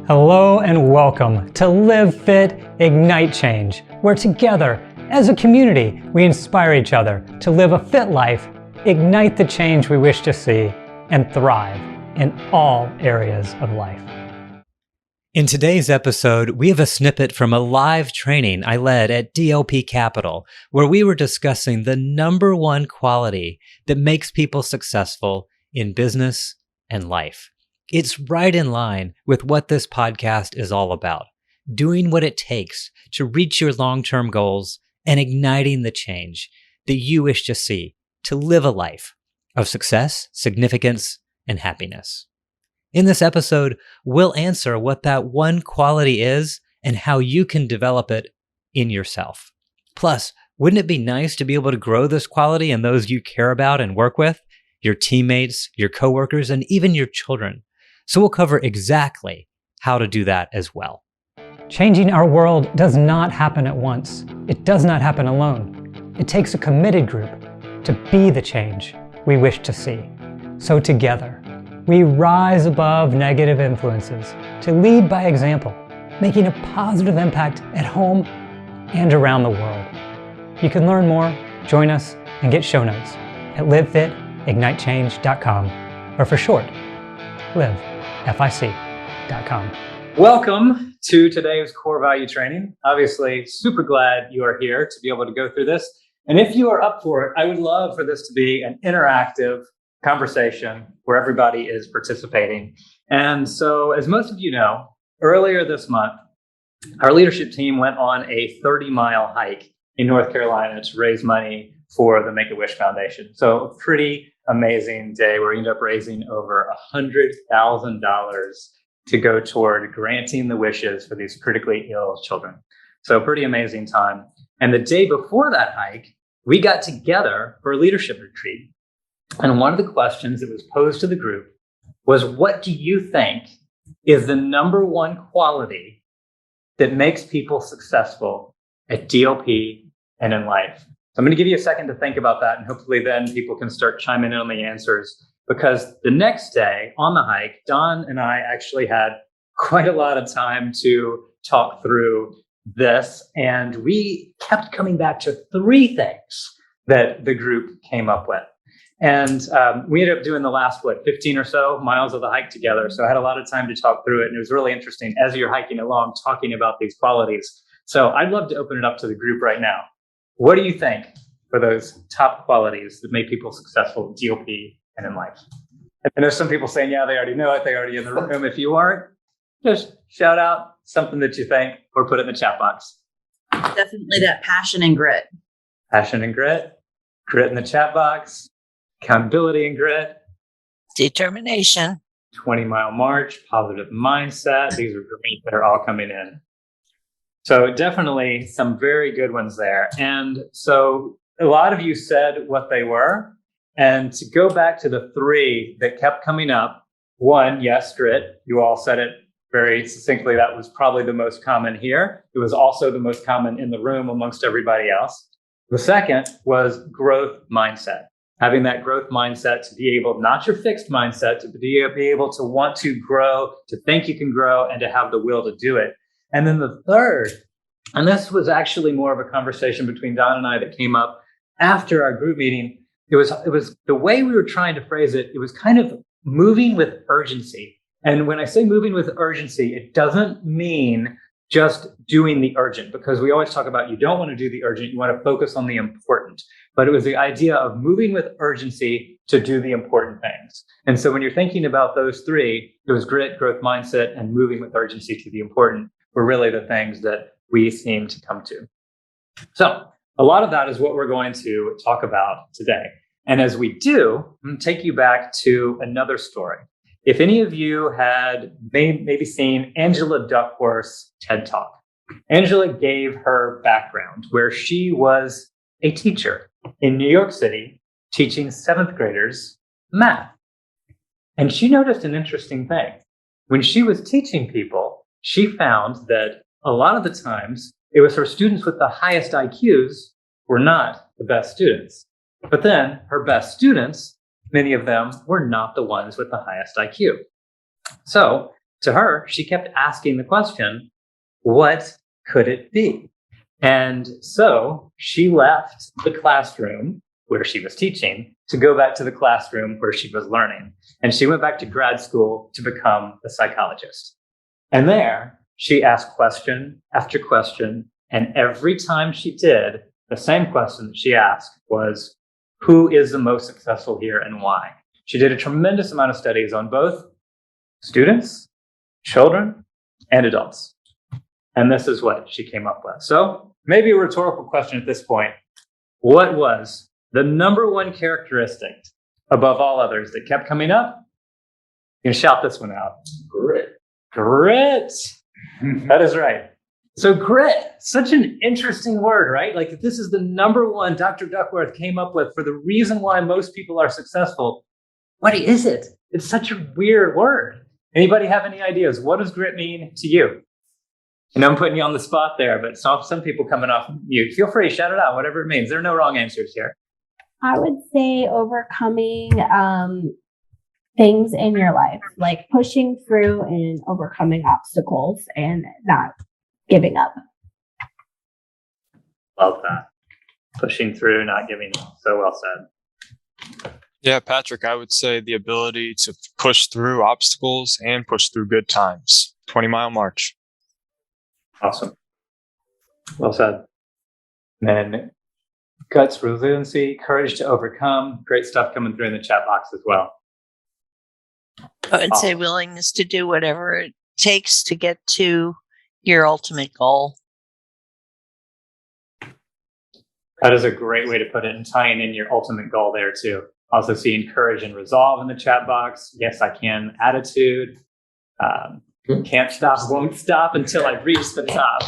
Hello and welcome to Live Fit, Ignite Change, where together, as a community, we inspire each other to live a fit life, ignite the change we wish to see, and thrive in all areas of life. In today's episode, we have a snippet from a live training I led at DLP Capital, where we were discussing the number one quality that makes people successful in business and life. It's right in line with what this podcast is all about, doing what it takes to reach your long-term goals and igniting the change that you wish to see to live a life of success, significance, and happiness. In this episode, we'll answer what that one quality is and how you can develop it in yourself. Plus, wouldn't it be nice to be able to grow this quality in those you care about and work with, your teammates, your coworkers, and even your children? So we'll cover exactly how to do that as well. Changing our world does not happen at once. It does not happen alone. It takes a committed group to be the change we wish to see. So together, we rise above negative influences to lead by example, making a positive impact at home and around the world. You can learn more, join us, and get show notes at livefitignitechange.com, or for short, livefic.com. Welcome to today's core value training. Obviously, super glad you are here to be able to go through this. And if you are up for it, I would love for this to be an interactive conversation where everybody is participating. And so, as most of you know, earlier this month, our leadership team went on a 30-mile hike in North Carolina to raise money for the Make-A-Wish Foundation. So a pretty amazing day where we ended up raising over $100,000 to go toward granting the wishes for these critically ill children. So pretty amazing time. And the day before that hike, we got together for a leadership retreat. And one of the questions that was posed to the group was, what do you think is the number one quality that makes people successful at DLP and in life? So I'm going to give you a second to think about that, and hopefully then people can start chiming in on the answers, because the next day on the hike, Don and I actually had quite a lot of time to talk through this, and we kept coming back to three things that the group came up with. And we ended up doing the last, 15 or so miles of the hike together. So I had a lot of time to talk through it, and it was really interesting as you're hiking along, talking about these qualities. So I'd love to open it up to the group right now. What do you think are those top qualities that make people successful in DLP and in life? And there's some people saying, yeah, they already know it. They're already in the room. If you aren't, just shout out something that you think or put it in the chat box. Definitely that passion and grit. Passion and grit. Grit in the chat box. Accountability and grit. Determination. 20-mile march. Positive mindset. These are great that are all coming in. So definitely some very good ones there. And so a lot of you said what they were. And to go back to the three that kept coming up, one, yes, grit. You all said it very succinctly. That was probably the most common here. It was also the most common in the room amongst everybody else. The second was growth mindset. Having that growth mindset to be able, not your fixed mindset, to be able to want to grow, to think you can grow, and to have the will to do it. And then the third, and this was actually more of a conversation between Don and I that came up after our group meeting. It was the way we were trying to phrase it. It was kind of moving with urgency. And when I say moving with urgency, it doesn't mean just doing the urgent, because we always talk about you don't want to do the urgent. You want to focus on the important. But it was the idea of moving with urgency to do the important things. And so when you're thinking about those three, it was grit, growth mindset, and moving with urgency to the important were really the things that we seem to come to. So a lot of that is what we're going to talk about today. And as we do, I'm going to take you back to another story. If any of you had maybe seen Angela Duckworth's TED Talk, Angela gave her background where she was a teacher in New York City teaching seventh graders math. And she noticed an interesting thing. When she was teaching people, she found that a lot of the times it was her students with the highest IQs were not the best students. But then her best students, many of them were not the ones with the highest IQ. So to her, she kept asking the question, what could it be? And so she left the classroom where she was teaching to go back to the classroom where she was learning. And she went back to grad school to become a psychologist. And there she asked question after question. And every time she did, the same question that she asked was, who is the most successful here and why? She did a tremendous amount of studies on both students, children, and adults. And this is what she came up with. So maybe a rhetorical question at this point. What was the number one characteristic above all others that kept coming up? You can shout this one out. Grit. Grit. That is right. So grit, such an interesting word, right? Like if this is the number one Dr. Duckworth came up with for the reason why most people are successful. What is it? It's such a weird word. Anybody have any ideas? What does grit mean to you? And I'm putting you on the spot there, but some people coming off mute. Feel free, shout it out, whatever it means. There are no wrong answers here. I would say overcoming things in your life, like pushing through and overcoming obstacles and not giving up. Love that. Pushing through, not giving up. So well said. Yeah, Patrick, I would say the ability to push through obstacles and push through good times. 20-mile march. Awesome. Well said. And then guts, resiliency, courage to overcome. Great stuff coming through in the chat box as well. I would say willingness to do whatever it takes to get to your ultimate goal. That is a great way to put it, and tying in your ultimate goal there too. Also seeing courage and resolve in the chat box. Yes, I can. Attitude. Can't stop, won't stop until I reach the top.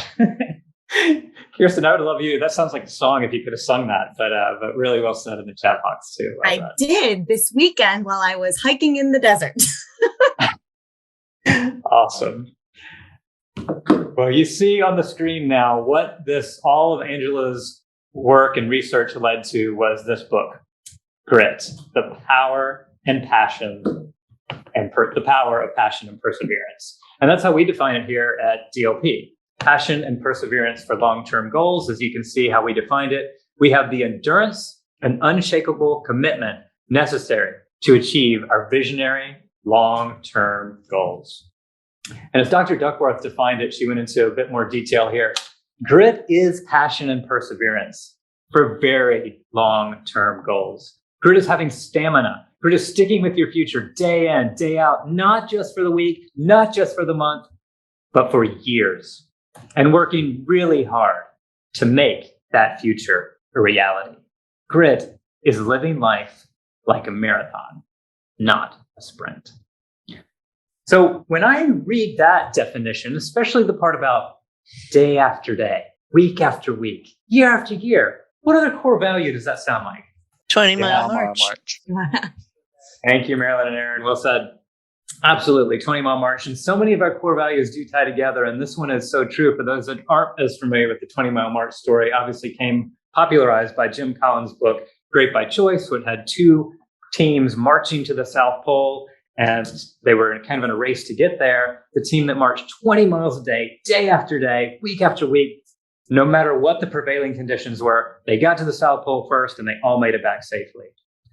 Kirsten, I would love you. That sounds like a song if you could have sung that, but really well said in the chat box too. I did this weekend while I was hiking in the desert. Awesome. Well, you see on the screen now what all of Angela's work and research led to was this book, Grit, the power and passion and the power of passion and perseverance. And that's how we define it here at DLP. Passion and perseverance for long-term goals. As you can see how we defined it, we have the endurance and unshakable commitment necessary to achieve our visionary long-term goals. And as Dr. Duckworth defined it, she went into a bit more detail here. Grit is passion and perseverance for very long-term goals. Grit is having stamina. Grit is sticking with your future day in, day out, not just for the week, not just for the month, but for years, and working really hard to make that future a reality. Grit is living life like a marathon, not a sprint. So when I read that definition, especially the part about day after day, week after week, year after year, what other core value does that sound like? 20-mile march. Thank you, Marilyn and Aaron. Well said. Absolutely. 20-mile march. And so many of our core values do tie together. And this one is so true. For those that aren't as familiar with the 20-mile march story, obviously came popularized by Jim Collins' book, Great by Choice, which had two teams marching to the South Pole. And they were kind of in a race to get there. The team that marched 20 miles a day after day, week after week, no matter what the prevailing conditions were, they got to the South Pole first and they all made it back safely.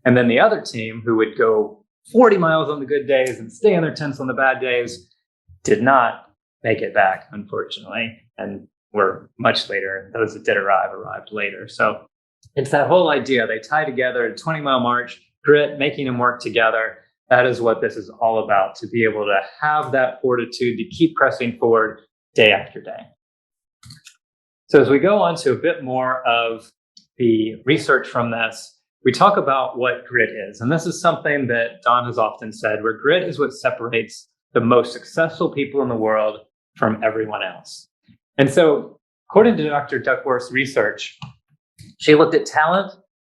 And then the other team, who would go 40 miles on the good days and stay in their tents on the bad days, did not make it back, unfortunately, and were much later. Those that did arrived later. So it's that whole idea. They tie together a 20-mile march, grit, making them work together. That is what this is all about, to be able to have that fortitude to keep pressing forward day after day. So as we go on to a bit more of the research from this, we talk about what grit is. And this is something that Don has often said, where grit is what separates the most successful people in the world from everyone else. And so according to Dr. Duckworth's research, she looked at talent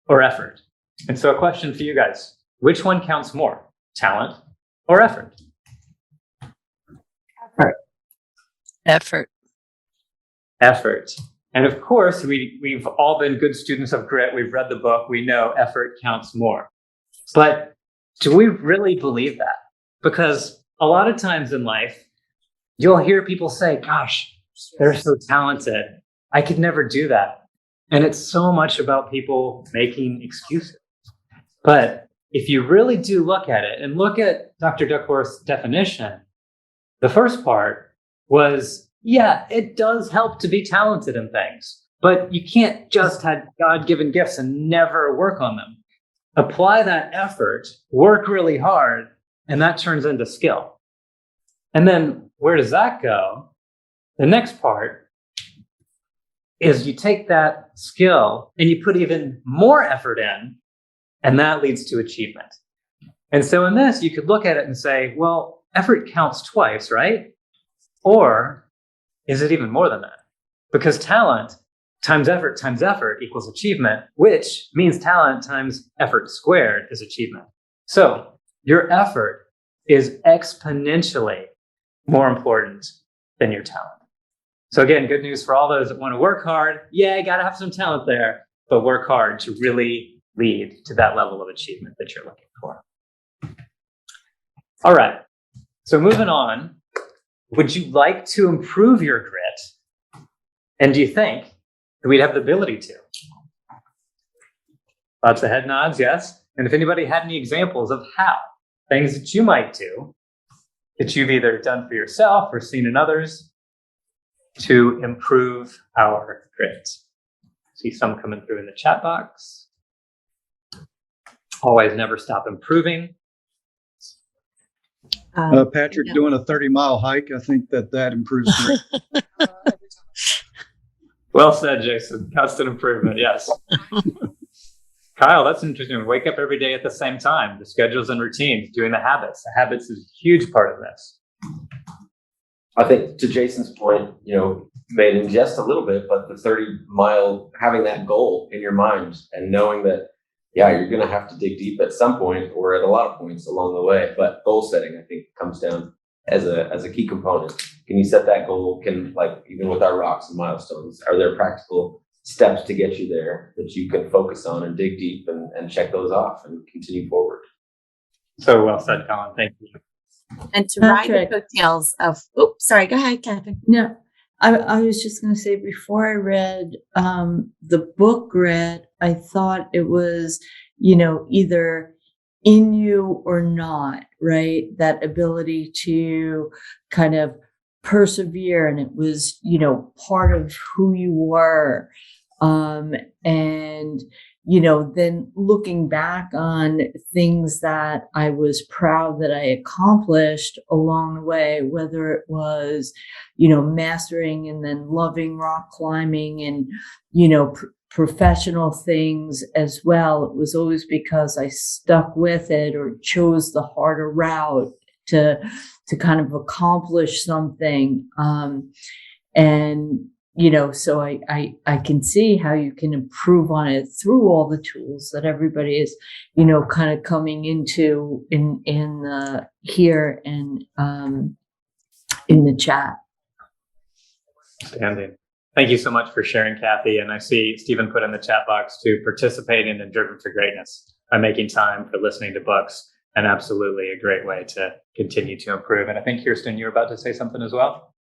or effort. And so a question for you guys, which one counts more, talent or effort? Effort. Effort. And of course, we've all been good students of grit. We've read the book. We know effort counts more. But do we really believe that? Because a lot of times in life, You'll hear people say, gosh, they're so talented. I could never do that. And it's so much about people making excuses. But if you really do look at it and look at Dr. Duckworth's definition, the first part was, yeah, it does help to be talented in things, but you can't just have God-given gifts and never work on them. Apply that effort, work really hard, and that turns into skill. And then where does that go? The next part is you take that skill and you put even more effort in, and that leads to achievement. And so in this, you could look at it and say, well, effort counts twice, right? Or is it even more than that? Because talent times effort equals achievement, which means talent times effort squared is achievement. So your effort is exponentially more important than your talent. So again, good news for all those that want to work hard. Yeah, you got to have some talent there, but work hard to really lead to that level of achievement that you're looking for. All right. So moving on, would you like to improve your grit? And do you think that we'd have the ability to? Lots of head nods, yes. And if anybody had any examples of how, things that you might do, that you've either done for yourself or seen in others to improve our grit. See some coming through in the chat box. Always never stop improving. Patrick, doing a 30-mile hike, I think that improves grit. Well said, Jason. Constant improvement, yes. Kyle, that's interesting. Wake up every day at the same time. The schedules and routines, doing the habits. The habits is a huge part of this. I think to Jason's point, made in just a little bit, but the 30-mile, having that goal in your mind and knowing that, yeah, you're going to have to dig deep at some point or at a lot of points along the way. But goal setting, I think, comes down as a key component. Can you set that goal? Even with our rocks and milestones, are there practical steps to get you there that you can focus on and dig deep and check those off and continue forward? So well said, Colin. Thank you. And to ride the coattails of, sorry, go ahead, Catherine. No, I was just going to say, before I read the book Grit, I thought it was, either in you or not, right? That ability to kind of persevere, and it was, part of who you were. And, then looking back on things that I was proud that I accomplished along the way, whether it was, mastering and then loving rock climbing and, professional things as well. It was always because I stuck with it or chose the harder route to kind of accomplish something. So I can see how you can improve on it through all the tools that everybody is, kind of coming into in the here and in the chat. Outstanding. Thank you so much for sharing, Kathy. And I see Stephen put in the chat box to participating in Driven for Greatness by making time for listening to books. And absolutely a great way to continue to improve. And I think, Kirsten, you were about to say something as well.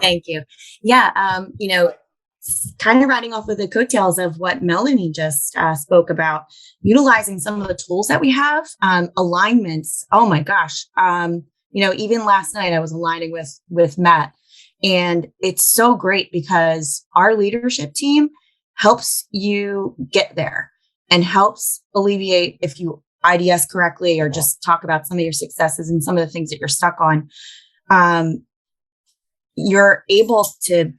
Thank you. Yeah. Kind of riding off of the coattails of what Melanie just spoke about, utilizing some of the tools that we have, alignments. Oh my gosh. Even last night I was aligning with Matt, and it's so great because our leadership team helps you get there and helps alleviate if you IDS correctly, or just talk about some of your successes and some of the things that you're stuck on. You're able to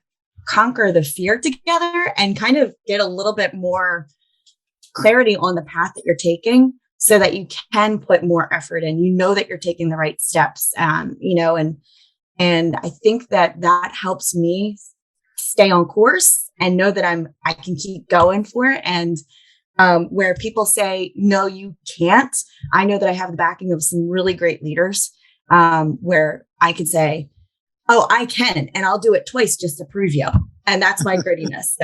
conquer the fear together and kind of get a little bit more clarity on the path that you're taking so that you can put more effort in, that you're taking the right steps, and I think that helps me stay on course and know that I can keep going for it. And where people say, no, you can't, I know that I have the backing of some really great leaders where I could say, oh, I can, and I'll do it twice just to prove you. And that's my grittiness.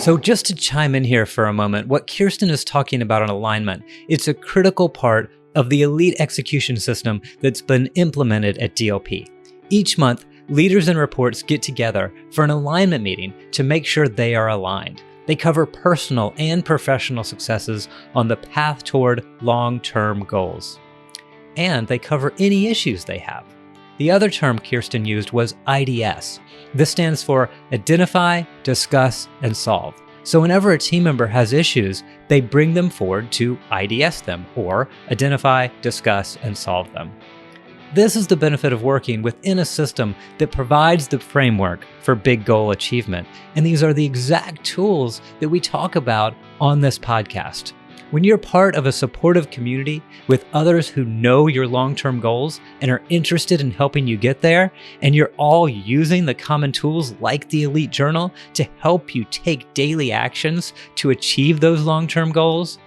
So just to chime in here for a moment, what Kirsten is talking about on alignment, it's a critical part of the elite execution system that's been implemented at DLP. Each month, leaders and reports get together for an alignment meeting to make sure they are aligned. They cover personal and professional successes on the path toward long-term goals. And they cover any issues they have. The other term Kirsten used was IDS. This stands for Identify, Discuss, and Solve. So whenever a team member has issues, they bring them forward to IDS them, or identify, discuss, and solve them. This is the benefit of working within a system that provides the framework for big goal achievement. And these are the exact tools that we talk about on this podcast. When you're part of a supportive community with others who know your long-term goals and are interested in helping you get there, and you're all using the common tools like the Elite Journal to help you take daily actions to achieve those long-term goals,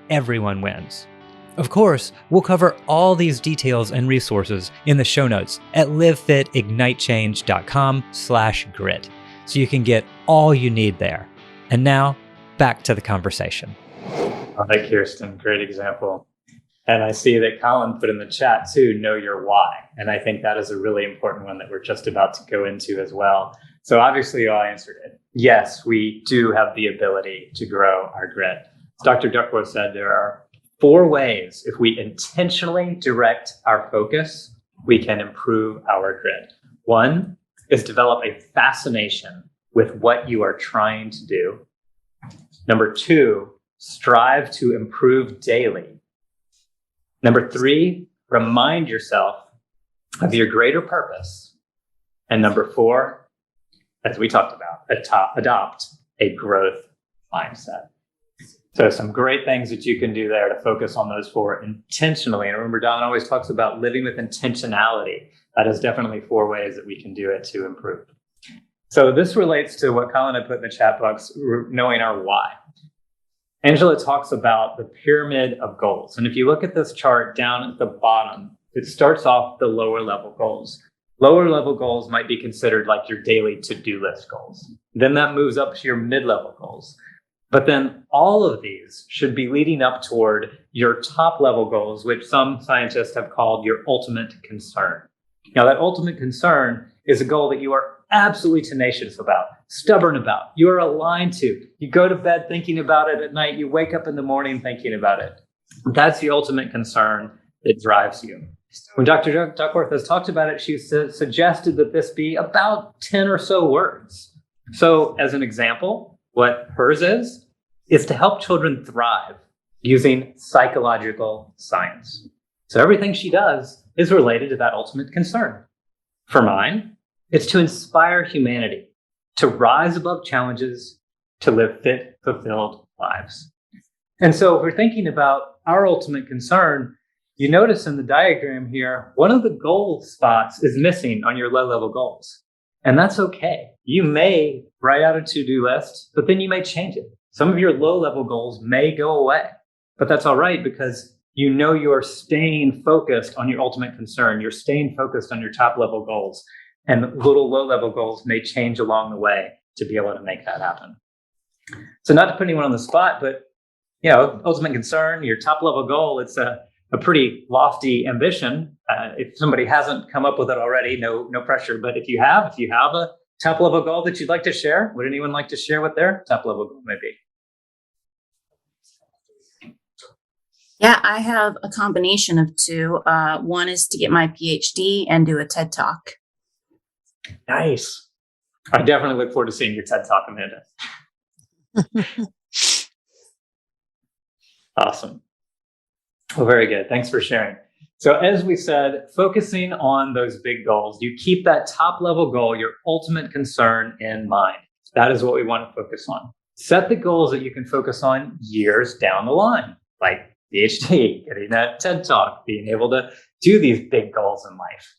everyone wins. Of course, we'll cover all these details and resources in the show notes at livefitignitechange.com/grit, so you can get all you need there. And now, back to the conversation. All right, Kirsten, great example. And I see that Colin put in the chat too, know your why. And I think that is a really important one that we're just about to go into as well. So obviously you all answered it. Yes, we do have the ability to grow our grit. As Dr. Duckworth said, there are 4 ways if we intentionally direct our focus, we can improve our grit. 1 is develop a fascination with what you are trying to do. Number 2, strive to improve daily. Number 3, remind yourself of your greater purpose. And number 4, as we talked about, adopt a growth mindset. So some great things that you can do there to focus on those 4 intentionally. And remember, Don always talks about living with intentionality. That is definitely 4 ways that we can do it to improve. So this relates to what Colin had put in the chat box, knowing our why. Angela talks about the pyramid of goals. And if you look at this chart down at the bottom, it starts off the lower level goals. Lower level goals might be considered like your daily to-do list goals. Then that moves up to your mid-level goals. But then all of these should be leading up toward your top level goals, which some scientists have called your ultimate concern. Now, that ultimate concern is a goal that you are absolutely tenacious about, stubborn about, you are aligned to. You go to bed thinking about it at night, you wake up in the morning thinking about it. That's the ultimate concern that drives you. When Dr. Duckworth has talked about it, she suggested that this be about 10 or so words. So as an example, what hers is to help children thrive using psychological science. So everything she does is related to that ultimate concern. For mine, it's to inspire humanity to rise above challenges, to live fit, fulfilled lives. And so if we're thinking about our ultimate concern, you notice in the diagram here, one of the goal spots is missing on your low-level goals. And that's okay. You may write out a to-do list, but then you may change it. Some of your low-level goals may go away, but that's all right because you know you're staying focused on your ultimate concern. You're staying focused on your top-level goals. And little low-level goals may change along the way to be able to make that happen. So not to put anyone on the spot, but ultimate concern, your top-level goal, it's a pretty lofty ambition. If somebody hasn't come up with it already, no pressure. But if you have a top-level goal that you'd like to share, would anyone like to share what their top-level goal may be? Yeah, I have a combination of 2. One is to get my PhD and do a TED Talk. Nice. I definitely look forward to seeing your TED Talk, Amanda. Awesome. Well, very good. Thanks for sharing. So as we said, focusing on those big goals, you keep that top level goal, your ultimate concern in mind. That is what we want to focus on. Set the goals that you can focus on years down the line, like PhD, getting that TED Talk, being able to do these big goals in life.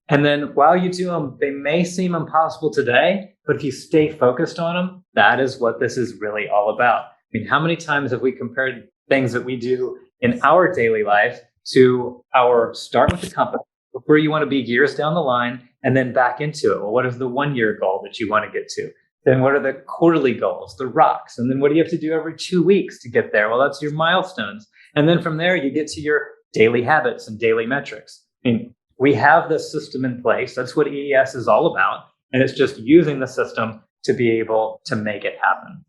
And then while you do them, they may seem impossible today, but if you stay focused on them, that is what this is really all about. I mean, how many times have we compared things that we do in our daily life to our start with the company, where you want to be years down the line and then back into it? Well, what is the 1-year goal that you want to get to? Then what are the quarterly goals, the rocks? And then what do you have to do every 2 weeks to get there? Well, that's your milestones. And then from there, you get to your daily habits and daily metrics. I mean, we have this system in place. That's what EES is all about. And it's just using the system to be able to make it happen.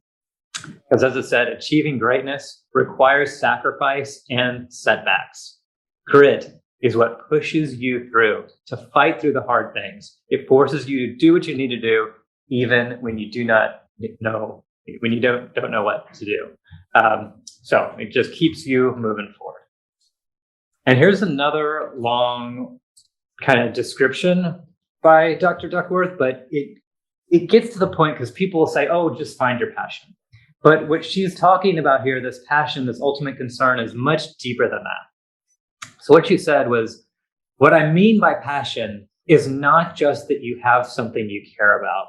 Because as I said, achieving greatness requires sacrifice and setbacks. Grit is what pushes you through to fight through the hard things. It forces you to do what you need to do, even when you do not know, when you don't know what to do. So it just keeps you moving forward. And here's another long kind of description by Dr. Duckworth, but it gets to the point because people will say, oh, just find your passion. But what she's talking about here, this passion, this ultimate concern, is much deeper than that. So what she said was, what I mean by passion is not just that you have something you care about.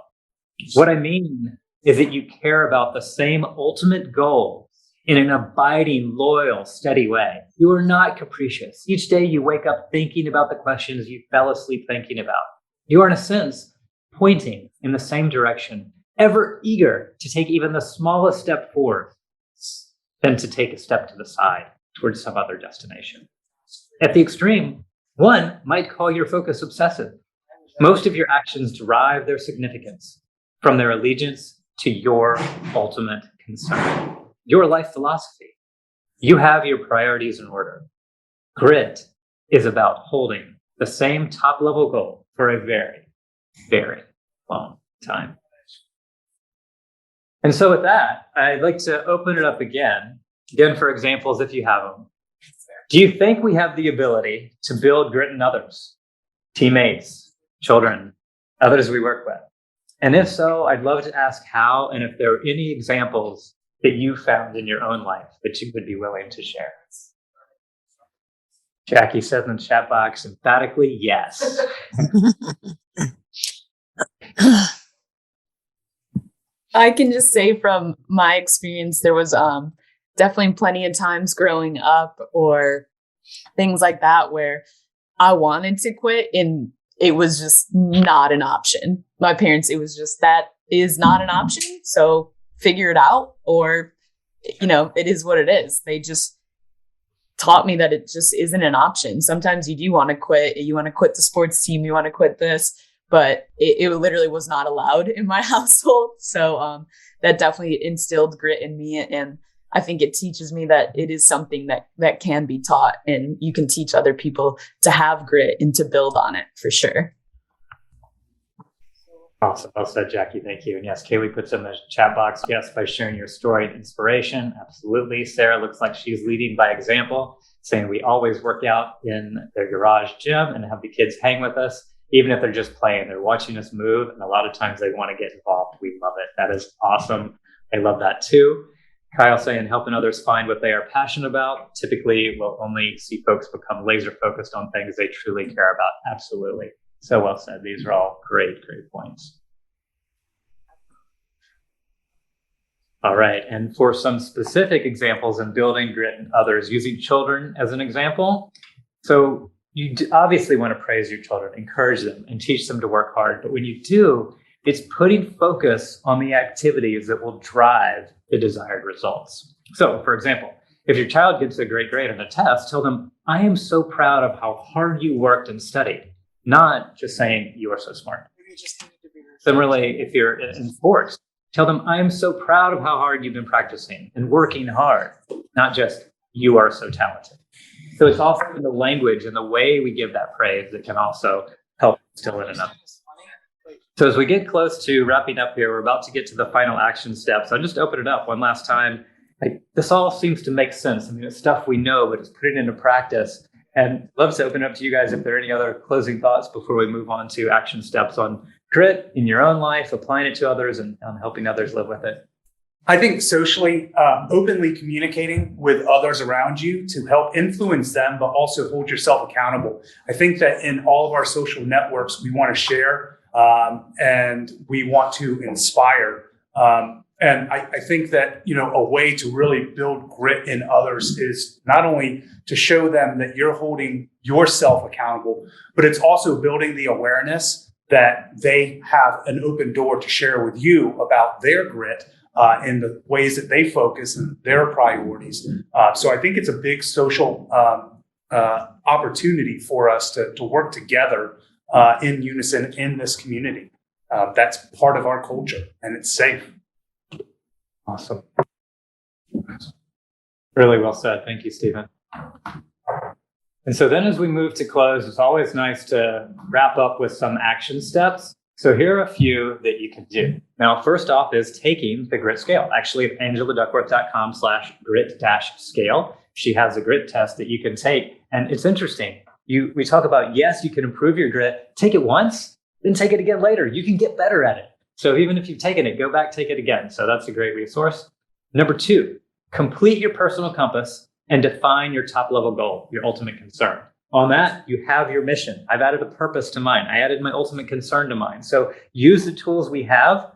What I mean is that you care about the same ultimate goal in an abiding, loyal, steady way. You are not capricious. Each day you wake up thinking about the questions you fell asleep thinking about. You are, in a sense, pointing in the same direction, ever eager to take even the smallest step forward than to take a step to the side towards some other destination. At the extreme, one might call your focus obsessive. Most of your actions derive their significance from their allegiance to your ultimate concern, your life philosophy. You have your priorities in order. Grit is about holding the same top-level goal for a very, very long time. And so with that, I'd like to open it up again for examples if you have them. Do you think we have the ability to build grit in others, teammates, children, others we work with? And if so, I'd love to ask how, and if there are any examples that you found in your own life that you would be willing to share. Jackie says in the chat box emphatically, yes. I can just say from my experience, there was definitely plenty of times growing up or things like that where I wanted to quit and it was just not an option. My parents, it was just, that is not an option. So figure it out, or, you know, it is what it is. They just taught me that it just isn't an option. Sometimes you do want to quit. You want to quit the sports team. You want to quit this, but it literally was not allowed in my household. So that definitely instilled grit in me. And I think it teaches me that it is something that can be taught, and you can teach other people to have grit and to build on it for sure. Awesome. Well said, Jackie. Thank you. And yes, Kaylee puts in the chat box, yes, by sharing your story and inspiration. Absolutely. Sarah looks like she's leading by example, saying we always work out in their garage gym and have the kids hang with us, even if they're just playing. They're watching us move, and a lot of times they want to get involved. We love it. That is awesome. I love that too. Kyle saying helping others find what they are passionate about. Typically, we'll only see folks become laser focused on things they truly care about. Absolutely. So well said. These are all great points. All right. And for some specific examples in building grit in others, using children as an example. So you obviously want to praise your children, encourage them, and teach them to work hard. But when you do, it's putting focus on the activities that will drive the desired results. So, for example, if your child gets a great grade on a test, tell them, I am so proud of how hard you worked and studied, not just saying you are so smart. Similarly, if you're in sports, tell them, I am so proud of how hard you've been practicing and working hard, not just you are so talented. So it's also in the language and the way we give that praise that can also help instill it in others. So as we get close to wrapping up here, we're about to get to the final action steps. I'll just open it up one last time. This all seems to make sense. I mean, it's stuff we know, but it's putting it into practice. And I'd love to open it up to you guys if there are any other closing thoughts before we move on to action steps on grit in your own life, applying it to others, and helping others live with it. I think socially, openly communicating with others around you to help influence them, but also hold yourself accountable. I think that in all of our social networks, we want to share and we want to inspire. And I think that, you know, a way to really build grit in others is not only to show them that you're holding yourself accountable, but it's also building the awareness that they have an open door to share with you about their grit in the ways that they focus and their priorities. So I think it's a big social opportunity for us to work together in unison in this community. That's part of our culture, and it's safe. Awesome. Really well said. Thank you, Stephen. And so then as we move to close, it's always nice to wrap up with some action steps. So here are a few that you can do. Now, first off is taking the grit scale. Actually, at angeladuckworth.com/grit-scale, she has a grit test that you can take. And it's interesting. We talk about, yes, you can improve your grit. Take it once, then take it again later. You can get better at it. So even if you've taken it, go back, take it again. So that's a great resource. Number 2, complete your personal compass and define your top level goal, your ultimate concern. On that, you have your mission. I've added a purpose to mine. I added my ultimate concern to mine. So use the tools we have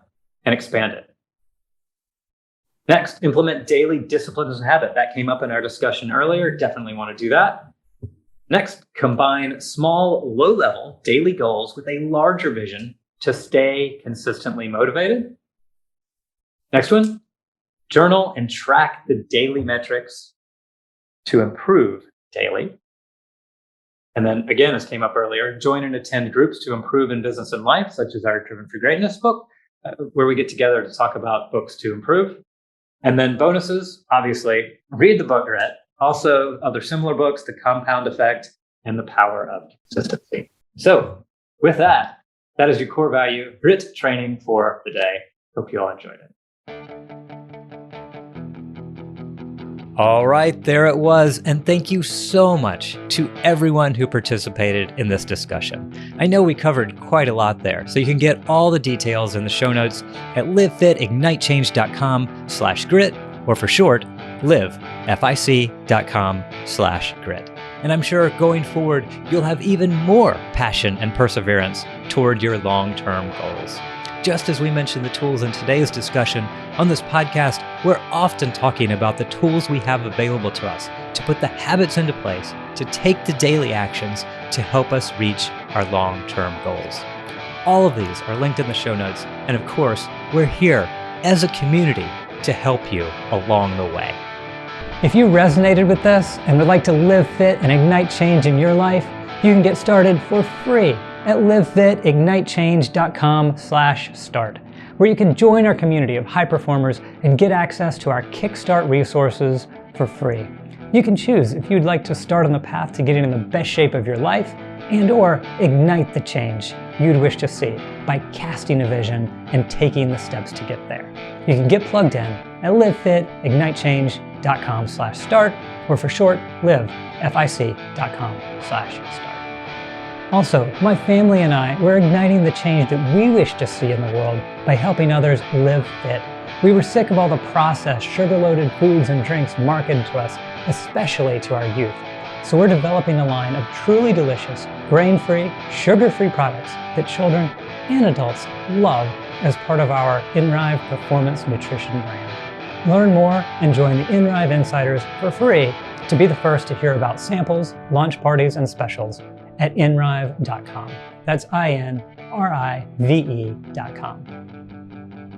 and expand it. Next, implement daily discipline as a habit. That came up in our discussion earlier. Definitely want to do that. Next, combine small, low-level daily goals with a larger vision to stay consistently motivated. Next one, journal and track the daily metrics to improve daily. And then again, as came up earlier, join and attend groups to improve in business and life, such as our Driven for Greatness book, where we get together to talk about books to improve. And then bonuses, obviously, read the book Grit. Also, other similar books, The Compound Effect and The Power of Consistency. So with that, that is your core value grit training for the day. Hope you all enjoyed it. All right, there it was. And thank you so much to everyone who participated in this discussion. I know we covered quite a lot there, so you can get all the details in the show notes at livefitignitechange.com/grit, or for short, livefic.com/grit. And I'm sure going forward, you'll have even more passion and perseverance toward your long-term goals. Just as we mentioned the tools in today's discussion, on this podcast, we're often talking about the tools we have available to us to put the habits into place, to take the daily actions to help us reach our long-term goals. All of these are linked in the show notes. And of course, we're here as a community to help you along the way. If you resonated with this and would like to live fit and ignite change in your life, you can get started for free at livefitignitechange.com/start, where you can join our community of high performers and get access to our Kickstart resources for free. You can choose if you'd like to start on the path to getting in the best shape of your life and or ignite the change you'd wish to see by casting a vision and taking the steps to get there. You can get plugged in at livefitignitechange.com/start, or for short, livefic.com/start. Also, my family and I, we're igniting the change that we wish to see in the world by helping others live fit. We were sick of all the processed, sugar-loaded foods and drinks marketed to us, especially to our youth. So we're developing a line of truly delicious, grain-free, sugar-free products that children and adults love as part of our InRive Performance Nutrition brand. Learn more and join the InRive Insiders for free to be the first to hear about samples, launch parties, and specials at inrive.com. That's INRIVE.com.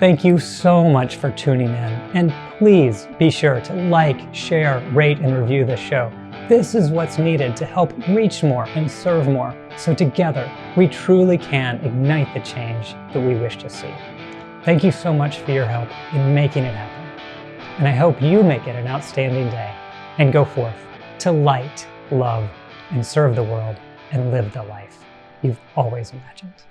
Thank you so much for tuning in, and please be sure to like, share, rate, and review this show. This is what's needed to help reach more and serve more, so together we truly can ignite the change that we wish to see. Thank you so much for your help in making it happen. And I hope you make it an outstanding day and go forth to light, love, and serve the world and live the life you've always imagined.